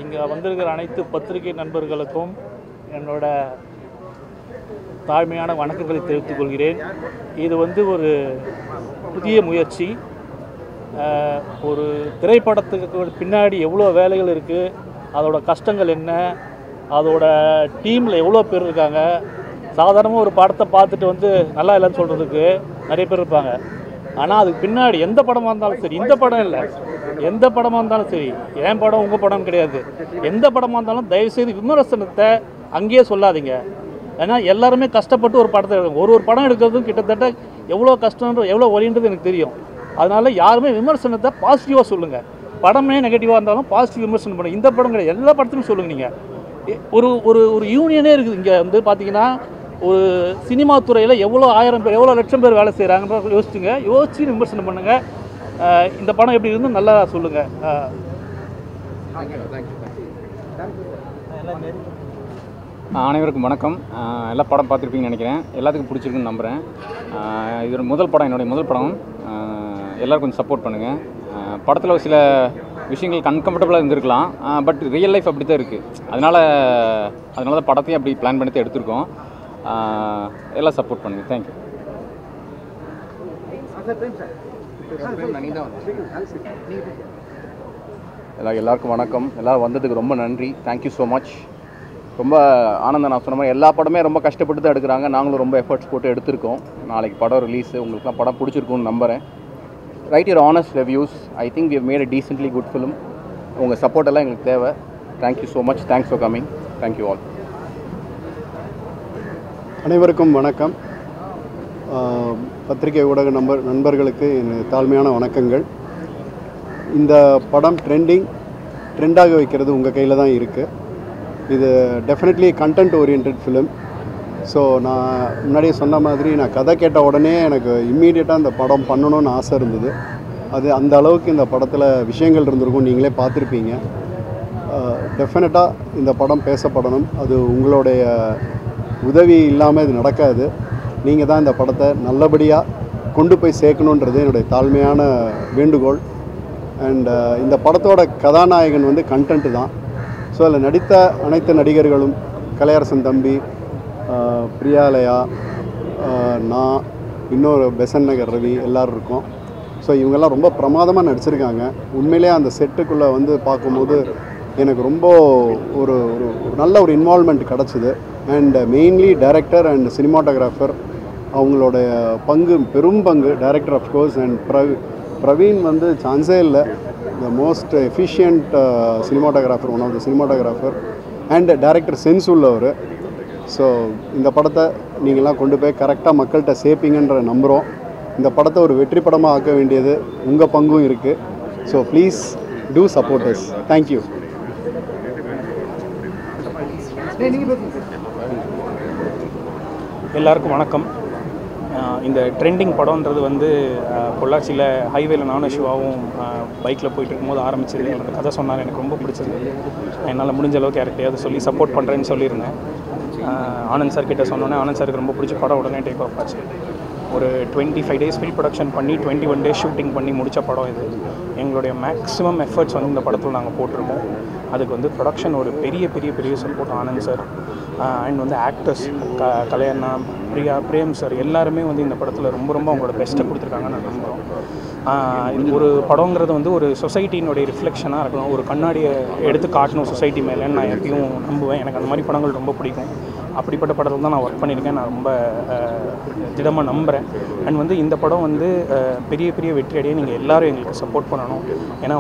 இங்கே வந்திருக்கிற அனைத்து பத்திரிகை நண்பர்களுக்கும் என்னோட தாழ்மையான வணக்கங்களை தெரிவித்துக் கொள்கிறேன். இது ஒரு புதிய முயற்சி. ஒரு திரைப்படத்துக்கு பின்னாடி எவ்வளோ வேலைகள் இருக்குது, அதோட கஷ்டங்கள் என்ன, அதோட டீமில் எவ்வளோ பேர் இருக்காங்க. சாதாரணமாக ஒரு படத்தை பார்த்துட்டு நல்லா இல்லைன்னு சொல்கிறதுக்கு நிறைய பேர் இருப்பாங்க. ஆனால் அதுக்கு பின்னாடி எந்த படமாக இருந்தாலும் சரி, இந்த படம் இல்லை, எந்த படமாக இருந்தாலும் சரி, என் படம் உங்கள் படம் கிடையாது, எந்த படமாக இருந்தாலும் தயவுசெய்து விமர்சனத்தை அங்கேயே சொல்லாதீங்க. ஏன்னா எல்லாருமே கஷ்டப்பட்டு ஒரு படத்தை எடுக்கும். ஒரு படம் எடுக்கிறதும் கிட்டத்தட்ட எவ்வளோ கஷ்டன்றது எவ்வளோ வலின்றது எனக்கு தெரியும். அதனால் யாருமே விமர்சனத்தை பாசிட்டிவாக சொல்லுங்கள். படமே நெகட்டிவாக இருந்தாலும் பாசிட்டிவ் விமர்சனம் பண்ணுங்கள். இந்த படம் கிடையாது, எல்லா படத்துலையும் சொல்லுங்கள். நீங்கள் ஒரு யூனியனே இருக்குது இங்கே. பார்த்தீங்கன்னா ஒரு சினிமா துறையில் எவ்வளோ 1000 பேர் எவ்வளோ லட்சம் பேர் வேலை செய்கிறாங்கன்ற யோசிச்சு விமர்சனம் பண்ணுங்கள். இந்த படம் எப்படி இருந்து நல்லா சொல்லுங்கள். அனைவருக்கும் வணக்கம். எல்லா படம் பார்த்துருப்பீங்கன்னு நினைக்கிறேன். எல்லாத்துக்கும் பிடிச்சிருக்குன்னு நம்புகிறேன். இது முதல் படம், என்னுடைய முதல் படம். எல்லோரும் கொஞ்சம் சப்போர்ட் பண்ணுங்கள். படத்தில் சில விஷயங்கள் அன்கம்ஃபர்டபுளாக இருந்திருக்கலாம், பட் ரியல் லைஃப் அப்படி தான் இருக்குது. அதனால தான் படத்தையும் அப்படி பிளான் பண்ணி தான் எடுத்திருக்கோம். எல்லாம் சப்போர்ட் பண்ணுங்கள். தேங்க்யூ. எல்லாருக்கும் வணக்கம். எல்லோரும் வந்ததுக்கு ரொம்ப நன்றி. Thank you so much. ரொம்ப ஆனந்தம். நான் சொன்ன மாதிரி எல்லா படமே ரொம்ப கஷ்டப்பட்டு தான் எடுக்கிறாங்க. நாங்களும் ரொம்ப எஃபர்ட்ஸ் போட்டு எடுத்திருக்கோம். நாளைக்கு படம் ரிலீஸு. உங்களுக்குலாம் படம் பிடிச்சிருக்குன்னு நம்புகிறேன். Write your honest reviews. I think we have made a decently good film. உங்கள் சப்போர்ட் எல்லாம் எங்களுக்கு தேவை. Thank you so much. Thanks for coming. Thank you all. அனைவருக்கும் வணக்கம். பத்திரிகை ஊடக நண்பர்களுக்கு என் தாழ்மையான வணக்கங்கள். இந்த படம் ட்ரெண்டாக வைக்கிறது உங்கள் கையில் தான் இருக்குது. இது definitely content oriented film. So நான் முன்னாடியே சொன்ன மாதிரி நான் கதை கேட்ட உடனே எனக்கு இம்மீடியட்டாக இந்த படம் பண்ணணும்னு ஆசை இருந்தது. அது அந்த அளவுக்கு இந்த படத்தில் விஷயங்கள் இருந்திருக்கும், நீங்களே பார்த்துருப்பீங்க. டெஃபினட்டாக இந்த படம் பேசப்படணும். அது உங்களுடைய உதவி இல்லாமல் இது நடக்காது. நீங்கள் தான் இந்த படத்தை நல்லபடியாக கொண்டு போய் சேர்க்கணுன்றது என்னுடைய தாழ்மையான வேண்டுகோள். அண்ட் இந்த படத்தோட கதாநாயகன் கண்டென்ட்டு தான். ஸோ அதில் நடித்த அனைத்து நடிகர்களும், கலையரசன் தம்பி, பிரியாலயா, நான், இன்னொரு பெசன் நகர் ரவி, எல்லோரும் இருக்கோம். ஸோ இவங்கெல்லாம் ரொம்ப பிரமாதமாக நடிச்சிருக்காங்க. உண்மையிலே அந்த செட்டுக்குள்ளே பார்க்கும்போது எனக்கு ரொம்ப ஒரு நல்ல ஒரு இன்வால்மெண்ட் கிடச்சிது. And mainly director and cinematographer, அவங்களோட பங்கு, பெரும் பங்கு. Director of course. அண்ட் பிரவீன் சான்ஸே இல்லை. The most efficient cinematographer, one of the cinematographer. And director sense உள்ளவர். ஸோ இந்த படத்தை நீங்களாம் கொண்டு போய் கரெக்டாக மக்கள்கிட்ட சேர்ப்பீங்கன்ற நம்புகிறோம். இந்த படத்தை ஒரு வெற்றி படமாக ஆக்க வேண்டியது உங்கள் பங்கும் இருக்குது. So please do support us. Thank you. எல்லாருக்கும் வணக்கம். இந்த ட்ரெண்டிங் படம்ன்றது பொள்ளாச்சியில் ஹைவேல நானும் சிவாவும் பைக்கில் போயிட்டு இருக்கும்போது ஆரம்பிச்சது. எனக்கு கதை சொன்னார், எனக்கு ரொம்ப பிடிச்சது. என்னால் முடிஞ்ச அளவுக்கு யார்கிட்டையாவது சொல்லி சப்போர்ட் பண்ணுறேன்னு சொல்லியிருந்தேன். ஆனந்த் சார் கிட்டே சொன்னோன்னே ஆனந்த் சாருக்கு ரொம்ப பிடிச்ச படம் உடனே டேக் ஆஃப் ஆச்சு. ஒரு 25 days ப்ரீ ப்ரொடக்ஷன் பண்ணி 21 days ஷூட்டிங் பண்ணி முடித்த படம் இது. எங்களுடைய மேக்ஸிமம் எஃபர்ட்ஸ் இந்த படத்தில் நாங்கள் போட்டிருக்கோம். அதுக்கு ப்ரொடக்ஷன் ஒரு பெரிய support Anand sir. And actors Kalyana, Prem sir எல்லாருமே இந்த படத்தில் ரொம்ப அவங்களோட பெஸ்ட்டை கொடுத்துருக்காங்கன்னு நான் நம்புகிறோம். ஒரு படங்கிறது ஒரு சொசைட்டினுடைய ரிஃப்ளெக்ஷனாக இருக்கணும். ஒரு கண்ணாடியை எடுத்து காட்டணும் சொசைட்டி மேலேன்னு நான் எப்பயும் நம்புவேன். எனக்கு அந்த மாதிரி படங்கள் ரொம்ப பிடிக்கும். அப்படிப்பட்ட படத்தில் தான் நான் ஒர்க் பண்ணியிருக்கேன். நான் ரொம்ப திடமாக நம்புகிறேன். அண்ட் இந்த படம் பெரிய வெற்றியடைய நீங்கள் எல்லோரும் எங்களுக்கு சப்போர்ட் பண்ணணும். ஏன்னா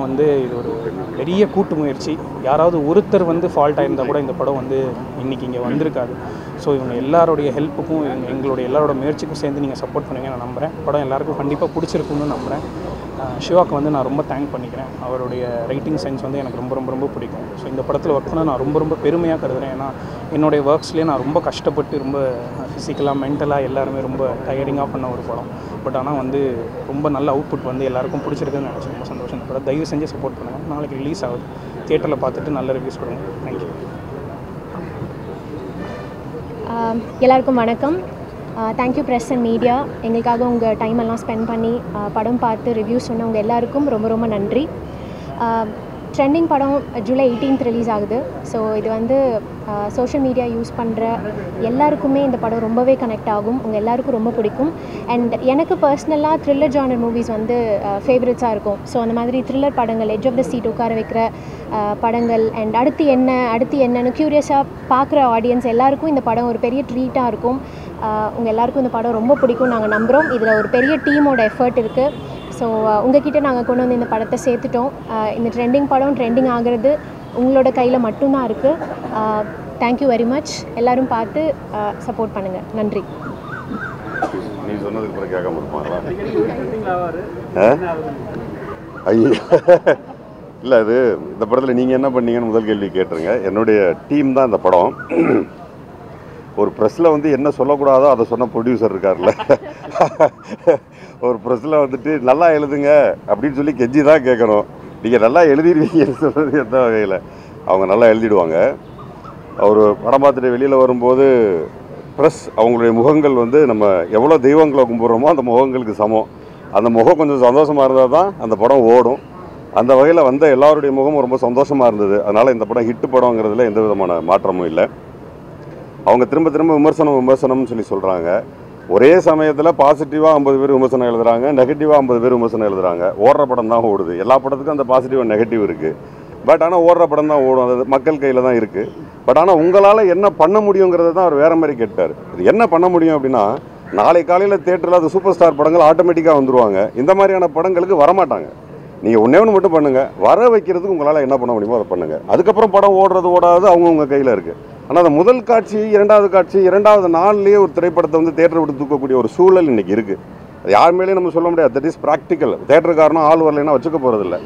இது ஒரு பெரிய கூட்டு முயற்சி. யாராவது ஒருத்தர் ஃபால்ட் ஆயிருந்தால் கூட இந்த படம் இன்றைக்கி இங்கே வந்திருக்காது. ஸோ இவங்க எல்லாரோடைய ஹெல்ப்புக்கும் எங்களுடைய எல்லாரோட முயற்சிக்கும் சேர்ந்து நீங்கள் சப்போர்ட் பண்ணுவீங்க நான் நம்புகிறேன். படம் எல்லாருக்கும் கண்டிப்பாக பிடிச்சிருக்குன்னு நம்புகிறேன். சிவாக்கு நான் ரொம்ப தேங்க் பண்ணிக்கிறேன். அவருடைய ரைட்டிங் சென்ஸ் எனக்கு ரொம்ப பிடிக்கும். ஸோ இந்த படத்தில் ஒர்க் பண்ண நான் ரொம்ப பெருமையாக கருதுகிறேன். ஏன்னா என்னுடைய ஒர்க்ஸ்லேயே நான் ரொம்ப கஷ்டப்பட்டு ரொம்ப ஃபிசிக்கலாக மென்டலாக எல்லாருமே ரொம்ப டயரிங்காக பண்ண ஒரு படம். பட் ஆனால் ரொம்ப நல்ல அவுட்புட் எல்லாருக்கும் பிடிச்சிருக்குன்னு நினச்சி ரொம்ப சந்தோஷம். இந்த படம் தயவு செஞ்சு சப்போர்ட் பண்ணுங்கள். நாளைக்கு ரிலீஸ் ஆகுது. தியேட்டரில் பார்த்துட்டு நல்ல ரிவ்யூஸ் கொடுங்க. தேங்க்யூ. எல்லாருக்கும் வணக்கம். Thank you press and media. எங்களுக்காக உங்கள் டைம் எல்லாம் ஸ்பெண்ட் பண்ணி படம் பார்த்து ரிவ்யூஸ் சொன்னவங்க எல்லாருக்கும் ரொம்ப நன்றி. ட்ரெண்டிங் படம் ஜூலை 18th ரிலீஸ் ஆகுது. ஸோ இது வந்து சோஷியல் மீடியா யூஸ் பண்ணுற எல்லாருக்குமே இந்த படம் ரொம்பவே கனெக்ட் ஆகும், உங்கள் எல்லாருக்கும் ரொம்ப பிடிக்கும். அண்ட் எனக்கு பர்சனலாக த்ரில்லர் ஜானர் மூவிஸ் வந்து ஃபேவரட்ஸாக இருக்கும். ஸோ அந்த மாதிரி த்ரில்லர் படங்கள், எட்ஜ் ஆஃப் த சீட் உட்கார வைக்கிற படங்கள் அண்ட் அடுத்து என்னன்னு க்யூரியஸாக பார்க்குற ஆடியன்ஸ் எல்லாருக்கும் இந்த படம் ஒரு பெரிய ட்ரீட்டாக இருக்கும். உங்கள் எல்லாருக்கும் இந்த படம் ரொம்ப பிடிக்கும் நாங்கள் நம்புகிறோம். இதில் ஒரு பெரிய டீமோட எஃபர்ட் இருக்குது. ஸோ உங்ககிட்ட நாங்கள் கொண்டு வந்து இந்த படத்தை சேர்த்துட்டோம். இந்த படம் ட்ரெண்டிங் ஆகிறது உங்களோட கையில் மட்டும்தான் இருக்குது. Thank you very much. எல்லோரும் பார்த்து சப்போர்ட் பண்ணுங்கள். நன்றி. நீ சொன்னதுக்கு பிறகு கேட்காம இருப்பாங்களா? ஐயோ இல்லை, அது இந்த படத்தில் நீங்கள் என்ன பண்ணீங்கன்னு முதல் கேள்வி கேட்டுருங்க. என்னுடைய டீம் தான் இந்த படம். ஒரு ப்ரெஸ்ஸில் வந்து என்ன சொல்லக்கூடாதோ அதை சொன்ன ப்ரொடியூசர் இருக்கார்ல, ஒரு ப்ரெஸ்ஸில் வந்துட்டு நல்லா எழுதுங்க அப்படின்னு சொல்லி கெஞ்சி தான் கேட்கணும். நீங்கள் நல்லா எழுதிடுவீங்கன்னு சொல்கிறது எந்த வகையில்? அவங்க நல்லா எழுதிடுவாங்க. அவர் படம் பார்த்துட்டு வெளியில் வரும்போது ப்ரெஸ் அவங்களுடைய முகங்கள் வந்து நம்ம எவ்வளோ தெய்வங்களை கும்பிட்றோமோ அந்த முகங்களுக்கு சமம். அந்த முகம் கொஞ்சம் சந்தோஷமாக இருந்தால் தான் அந்த படம் ஓடும். அந்த வகையில் வந்த எல்லாருடைய முகமும் ரொம்ப சந்தோஷமாக இருந்தது. அதனால் இந்த படம் ஹிட்டு படங்கிறதுல எந்த விதமான மாற்றமும் இல்லை. அவங்க திரும்ப திரும்ப விமர்சனம்னு சொல்லி சொல்கிறாங்க. ஒரே சமயத்தில் பாசிட்டிவாக 50 பேர் விமர்சனம் எழுதுகிறாங்க, நெகட்டிவாக 50 பேர் விமர்சனம் எழுதுகிறாங்க. ஓடுற படம் தான் ஓடுது. எல்லா படத்துக்கும் அந்த பாசிட்டிவ் நெகட்டிவ் இருக்குது. பட் ஆனால் ஓடுற படம் தான் ஓடும். அது மக்கள் கையில் தான் இருக்குது. பட் ஆனால் உங்களால் என்ன பண்ண முடியுங்கிறத தான் அவர் வேறு மாதிரி கேட்டார். இது என்ன பண்ண முடியும் அப்படின்னா, நாளை காலையில் தேட்டரில் அது சூப்பர் ஸ்டார் படங்கள் ஆட்டோமேட்டிக்காக வந்துடுவாங்க. இந்த மாதிரியான படங்களுக்கு வரமாட்டாங்க. நீங்கள் ஒன்றே ஒன்று மட்டும் பண்ணுங்கள், வர வைக்கிறதுக்கு உங்களால் என்ன பண்ண முடியுமோ அதை பண்ணுங்கள். அதுக்கப்புறம் படம் ஓடுறது ஓடாது அவங்கவுங்க கையில் இருக்குது. ஆனால் அந்த முதல் காட்சி, இரண்டாவது நாள்லேயே ஒரு திரைப்படத்தை வந்து தேட்டரை விட்டு தூக்கக்கூடிய ஒரு சூழல் இன்றைக்கி இருக்குது. அது யார் மேலேயும் நம்ம சொல்ல முடியாது. That is practical. தேட்டருக்காரனும் ஆள் வரலைன்னா வச்சுக்க போகிறதில்ல.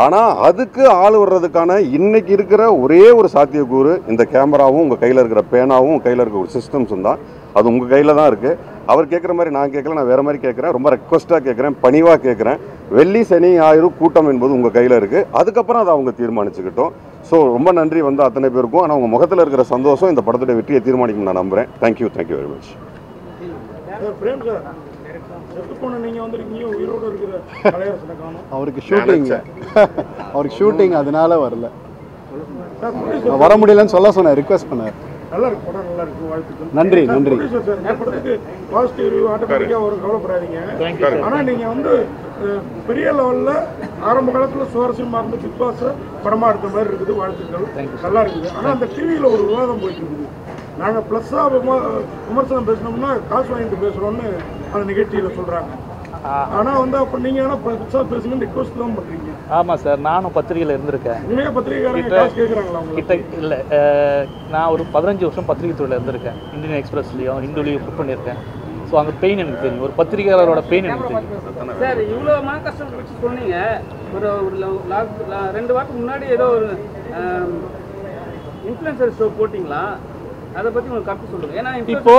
ஆனால் அதுக்கு ஆள் வர்றதுக்கான இன்றைக்கி இருக்கிற ஒரே ஒரு சாத்தியக்கூறு இந்த கேமராவும் உங்கள் கையில் இருக்கிற பேனாவும் உங்கள் கையில் இருக்கிற ஒரு சிஸ்டம்ஸும் தான். அது உங்கள் கையில் தான் இருக்குது. அவர் கேட்குற மாதிரி நான் கேட்கல, நான் வேறு மாதிரி கேட்குறேன். ரொம்ப ரெக்வஸ்ட்டாக கேட்குறேன், பணிவாக கேட்குறேன். வெள்ளி சனி ஞாயிறு கூட்டம் என்பது உங்கள் கையில் இருக்குது. அதுக்கப்புறம் அதை அவங்க தீர்மானிச்சுக்கிட்டோம். ஸோ ரொம்ப நன்றி வந்து அத்தனை பேருக்கும். ஆனால் உங்கள் முகத்தில் இருக்கிற சந்தோஷம் இந்த படத்துடைய வெற்றியை தீர்மானிக்கும் நான் நம்புகிறேன். Thank you very much. அவருக்கு ஷூட்டிங் அதனால வரல, வர முடியலன்னு சொன்னேன், ரிக்வெஸ்ட் பண்ணார். நல்லா இருக்கு, படம் நல்லா இருக்கு. வாழ்த்துக்கள். நன்றி. படத்துக்கு பாசிட்டிவ் ரிவ்யூ ஆட்டோமேட்டிக்காக ஒரு கவலைப்படாதீங்க. ஆனால் நீங்கள் வந்து பெரிய லெவலில் ஆரம்ப காலத்தில் சுவாரஸ்யமாக இருந்து பிக் பாஸ் படமாக எடுத்த மாதிரி இருக்குது. வாழ்த்துக்கள், நல்லா இருக்குது. ஆனால் அந்த டிவியில் ஒரு விவாதம் போயிட்டு இருக்குது. நாங்கள் ப்ளஸ்ஸாக விமர்சனம் பேசினோம்னா காசு வாங்கிட்டு பேசுகிறோன்னு அந்த நிகழ்ச்சியில் சொல்கிறாங்க. ஆனால் வந்து அப்போ நீங்கள் ஆனால் ப்ளஸ்ஸாக பேசுங்கன்னு ரிக்வஸ்ட் தான் பண்ணுறீங்க. ஆமாம் சார், நானும் பத்திரிகையில் இருந்திருக்கேன். உண்மையாக பத்திரிகைக்காரங்க காசு கேட்குறாங்களா கிட்ட? இல்லை, நான் ஒரு 15 வருஷம் பத்திரிகை துறையில் இருந்திருக்கேன். இந்தியன் எக்ஸ்பிரஸ்லேயும் இந்துலேயும் புக் பண்ணியிருக்கேன். ஸோ அந்த பெயின் எனக்கு தெரியும், ஒரு பத்திரிகையாளரோட பெயின் எனக்கு தெரியும். சார், இவ்வளோ மன கஷ்டம் வச்சு சொன்னீங்க. ஒரு 2 வாரத்துக்கு முன்னாடி ஏதோ ஒரு இன்ஃப்ளூயன்சர் ஷோ போட்டிங்களா? அதை பற்றி உங்களுக்கு கருத்து சொல்லுங்கள். ஏன்னா இப்போ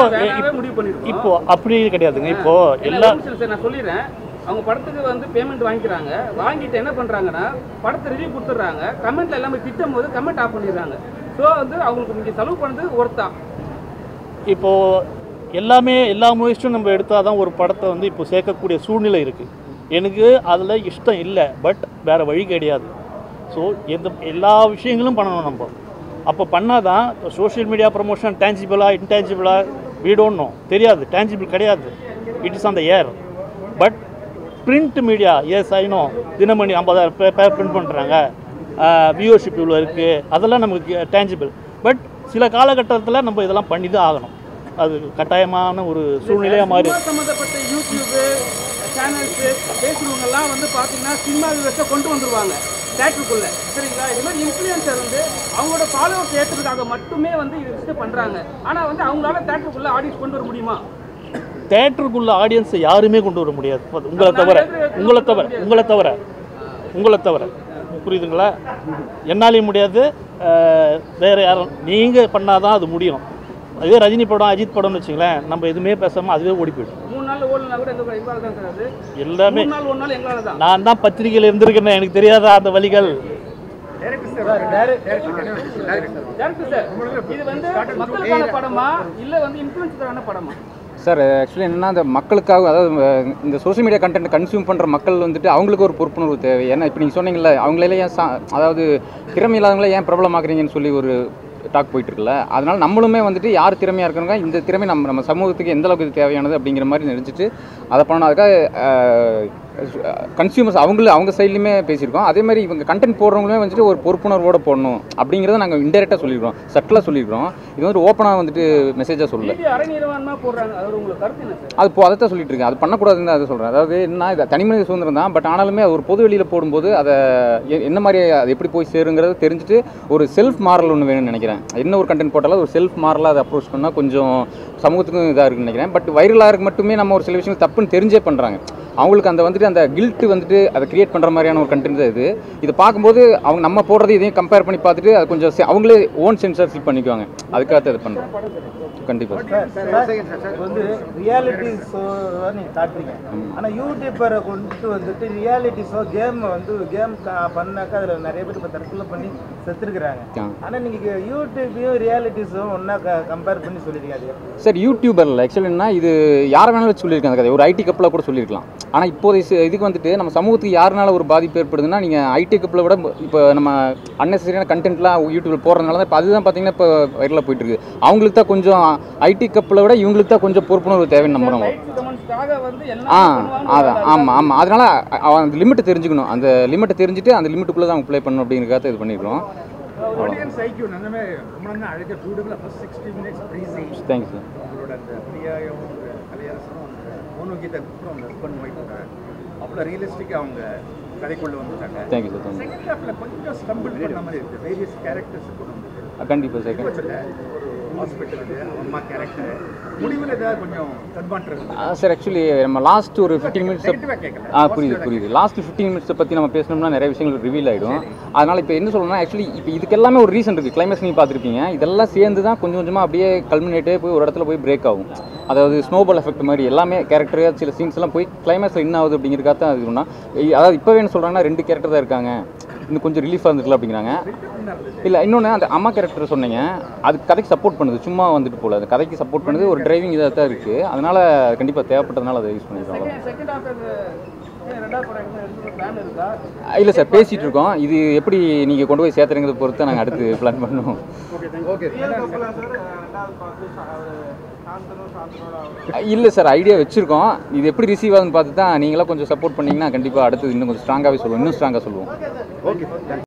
முடிவு பண்ணிருக்கோம். இப்போ அப்படி கிடையாதுங்க. இப்போ எல்லா சார் நான் சொல்லிடுறேன். அவங்க படத்துக்கு வந்து பேமெண்ட் வாங்கிக்கிறாங்க. வாங்கிட்டு என்ன பண்ணுறாங்கன்னா படத்தை ரிவ்யூ கொடுத்துட்றாங்க. கமெண்ட்டில் எல்லாமே திட்டும் போது கமெண்ட் ஆஃப் பண்ணிடுறாங்க. ஸோ வந்து அவங்களுக்கு நீங்கள் செலவு பண்ணது ஒர்த்தா? இப்போது எல்லா முயற்சியும் நம்ம எடுத்தால் தான் ஒரு படத்தை வந்து இப்போ சேர்க்கக்கூடிய சூழ்நிலை இருக்குது. எனக்கு அதில் இஷ்டம் இல்லை, பட் வேறு வழி கிடையாது. ஸோ எல்லா விஷயங்களும் பண்ணணும் நம்ம. அப்போ பண்ணால் தான் சோஷியல் மீடியா ப்ரமோஷன் டேஞ்சிபிளாக இன்டேஞ்சிபிளாக வீ டோன்ட் நோ, தெரியாது, டேஞ்சிபிள் கிடையாது. It is on the air. But print media, yes I know, Dinamani 50,000 பேர் பிரிண்ட் பண்ணுறாங்க, வியூவர்ஷிப் இவ்வளோ இருக்குது, அதெல்லாம் நமக்கு டேஞ்சிபிள். பட் சில காலகட்டத்தில் நம்ம இதெல்லாம் பண்ணி தான் ஆகணும். அது கட்டாயமான ஒரு சூழ்நிலையாக மாறி சம்மந்தப்பட்ட யூடியூப்பு சேனல்ஸு பேசுகிறவங்கெல்லாம் வந்து பார்த்தீங்கன்னா சினிமா வியூவர்ஸை கொண்டு வந்துடுவாங்க தேட்டருக்குள்ளே. சரிங்களா? இது மாதிரி இன்ஃப்ளூயன்சர் வந்து அவங்களோட ஃபாலோவர்ஸ் ஏற்றுறதுக்காக மட்டுமே வந்து இது விஷயம் பண்ணுறாங்க. ஆனால் வந்து அவங்களால தேட்டருக்குள்ளே ஆடியன்ஸ் கொண்டு வர முடியுமா? தேட்டருக்குள்ள ஆடியன்ஸை யாருமே கொண்டு வர முடியாது, உங்களை தவிர. புரியுதுங்களா? என்னாலையும் முடியாது, வேறு யாரும். நீங்கள் பண்ணாதான் அது முடியும். அதே ரஜினி படம், அஜித் படம்னு வச்சுங்களேன், நம்ம எதுவுமே பேசாமல் அதுவே ஓடி போயிடும். 3 நாள் ஓடலாம் கூட எங்களால் தான் சார். அது எல்லாமே 3 நாள் 1 நாள் எங்களால் தான். நான் தான் பத்திரிகையில் இருந்திருக்கேன், எனக்கு தெரியாதா அந்த வழிகள்? டேரக்டர் சார், இது வந்து மக்களுக்கான படமா இல்லை வந்து இன்ஃப்ளூயன்ஸரான படமா? சார் ஆக்சுவலி என்னென்னா அந்த மக்களுக்காக, அதாவது இந்த சோஷியல் மீடியா கண்டென்ட் கன்சியூம் பண்ணுற மக்கள் வந்துட்டு அவங்களுக்கு ஒரு பொறுப்புணர்வு தேவை. ஏன்னா இப்போ நீங்கள் சொன்னீங்கல்ல, அவங்களே ஏன் அதாவது திறமை இல்லாதவங்களே ஏன் பிரபலமாக்குறீங்கன்னு சொல்லி ஒரு டாக் போயிட்டுருக்குல்ல. அதனால் நம்மளுமே வந்துட்டு யார் திறமையாக இருக்கிறவங்க இந்த திறமை நம்ம சமூகத்துக்கு எந்த அளவுக்கு இது தேவையானது அப்படிங்கிற மாதிரி நினச்சிட்டு அதை பண்ணணும். அதுக்காக கன்சியூமர்ஸ் அவங்க சைட்லையுமே பேசியிருக்கோம். அதே மாதிரி இவங்க கண்டென்ட் போடுறவங்களுமே வந்துட்டு ஒரு பொறுப்புணர்வோடு போடணும் அப்படிங்கிறத நாங்கள் இன்டெரக்டாக சொல்லியிருக்கோம், சட்டிலாக சொல்லியிருக்கிறோம். இது வந்து ஓப்பனாக வந்துட்டு மெசேஜாக சொல்லலை. அது அதைத்தான் சொல்லிட்டு இருக்கேன். அது பண்ணக்கூடாதுன்னு அதை சொல்கிறேன். அதாவது என்ன, இது தனிமனித சுதந்திரம் தான், பட் ஆனாலுமே ஒரு பொது வெளியில் போடும்போது அதை என்ன மாதிரி அது எப்படி போய் சேருங்கிறத தெரிஞ்சுட்டு ஒரு செல்ஃப் மாரல் ஒன்று வேணும்னு நினைக்கிறேன். என்ன ஒரு கண்டென்ட் போட்டாலும் ஒரு செல்ஃப் மாரலாக அதை அப்ரோச் பண்ணால் கொஞ்சம் சமூகத்துக்கும் இதாக இருக்குன்னு நினைக்கிறேன். பட் வைரலாக இருக்க மட்டுமே நம்ம ஒரு சில விஷயங்கள் தப்புன்னு தெரிஞ்சே பண்ணுறாங்க. அவங்களுக்கு அந்த வந்துட்டு அந்த கில்ட்டு வந்துட்டு அதை கிரியேட் பண்ணுற மாதிரியான ஒரு கண்டென்ட் தான் இது. இதை பார்க்கும்போது அவங்க நம்ம போடுறது இதையும் கம்பேர் பண்ணி பார்த்துட்டு அது கொஞ்சம் அவங்களே ஓன் சென்சார்ஷிப் பண்ணிக்குவாங்க. அதுக்காக அதை பண்ணுறோம். கண்டிப்பாக வந்து ரியாலிட்டி ஷோ நீங்கள் காட்டுறீங்க, ஆனால் யூடியூப்பரை கொண்டு வந்துட்டு ரியாலிட்டி ஷோ கேம் பண்ணாக்கா அதில் நிறைய பேர் இப்போ தற்கொலை பண்ணி செத்துருக்குறாங்க. ஆனால் நீங்கள் யூடியூப்பையும் ரியாலிட்டி ஷோ ஒன்றா கம்பேர் பண்ணி சொல்லியிருக்காது சார். யூடியூபரில் ஆக்சுவலி என்ன, இது யார் வேணாலும் வச்சு சொல்லியிருக்காங்க கதை. ஒரு ஐடி கப்பில் கூட சொல்லியிருக்கலாம். ஆனால் இப்போதைய இதுக்கு வந்துட்டு நம்ம சமூகத்துக்கு யாருனால ஒரு பாதிப்பு ஏற்படுதுன்னா, நீங்கள் ஐடி கப்பில் விட இப்போ நம்ம அன்னெசரியான கண்டென்ட்லாம் யூடியூப்பில் போடுறதுனால தான் இப்போ அதுதான் பார்த்தீங்கன்னா இப்போ வைரலாக போயிட்டு இருக்கு. அவங்களுக்கு தான் கொஞ்சம் ஐடி கப்பில் விட இவங்களுக்கு தான் கொஞ்சம் பொறுப்புணர்வு தேவைன்னு நம்புறோம். அதான் ஆமாம். அதனால் அந்த லிமிட்டை தெரிஞ்சுக்கணும். அந்த லிமிட்டை தெரிஞ்சுட்டு அந்த லிமிட்டுக்குள்ளே தான் அவங்க ப்ளே பண்ணணும் அப்படிங்கிறக்காக இது பண்ணியிருக்கோம். Thank you sir. அவ்வளோ ரியலிஸ்டிக்காக அவங்க கதைக்குள்ளே வந்துட்டாங்க. Thank you sir. செகண்ட் ஹாஃபில் கொஞ்சம் ஸ்டம்பிள் பண்ண மாதிரி இருக்குது. வேரியஸ் கேரக்டர்ஸ் கண்டிப்பாக சார். ஹாஸ்பிட்டல் அம்மா கேரக்டர் முடிவில் ஏதாவது கொஞ்சம் கன்வான்ட்ரஸ் சார். ஆக்சுவலி நம்ம லாஸ்ட் ஒரு 15 மினிட்ஸ் புரியுது. லாஸ்ட் 15 மினிட்ஸை பற்றி நம்ம பேசணும்னா நிறைய விஷயங்கள் ரிவீல் ஆகிடும். அதனால் இப்போ என்ன சொல்லணும்னா, ஆக்சுவலி இப்போ இதுக்கு எல்லாமே ஒரு ரீசன் இருக்குது. கிளைமேக்ஸ் நீங்கள் பார்த்துருப்பீங்க. இதெல்லாம் சேர்ந்து தான் கொஞ்சம் கொஞ்சமாக அப்படியே கல்மினேட்டே போய் ஒரு இடத்துல போய் பிரேக் ஆகும். அதாவது ஸ்னோபால் எஃபெக்ட் மாதிரி எல்லாமே கேரக்டர் சில சீன்ஸ் எல்லாம் போய் கிளைமேக்ஸில் என்ன ஆகுது அப்படிங்கிறக்காக தான் இது ஒன்றா. அதாவது இப்போவே என்ன சொல்கிறாங்கன்னா 2 கேரக்டர் தான் இருக்காங்க, இன்னும் கொஞ்சம் ரிலீஃபாக இருந்துக்கலாம் அப்படிங்கிறாங்க. இல்லை இன்னொன்று அந்த அம்மா கேரக்டர் சொன்னீங்க, அது கதைக்கு சப்போர்ட் பண்ணுது, சும்மா வந்துட்டு போல அது கதைக்கு சப்போர்ட் பண்ணுது. ஒரு டிரைவிங் இதாக தான் இருக்குது. அதனால் கண்டிப்பாக தேவைப்பட்டதுனால அதை யூஸ் பண்ணிடுறோம். இல்லை சார், பேசிகிட்டு இருக்கோம். இது எப்படி நீங்கள் கொண்டு போய் சேர்த்துறங்கிறத பொறுத்து நாங்கள் அடுத்து பிளான் பண்ணுவோம். இல்லை சார், ஐடியா வச்சுருக்கோம். இது எப்படி ரிசீவ் ஆகுதுன்னு பார்த்து தான் நீங்களாம் கொஞ்சம் சப்போர்ட் பண்ணிங்கன்னா கண்டிப்பாக அடுத்தது இன்னும் கொஞ்சம் ஸ்ட்ராங்காகவே சொல்லுவோம், இன்னும் ஸ்ட்ராங்காக சொல்லுவோம். ஓகே.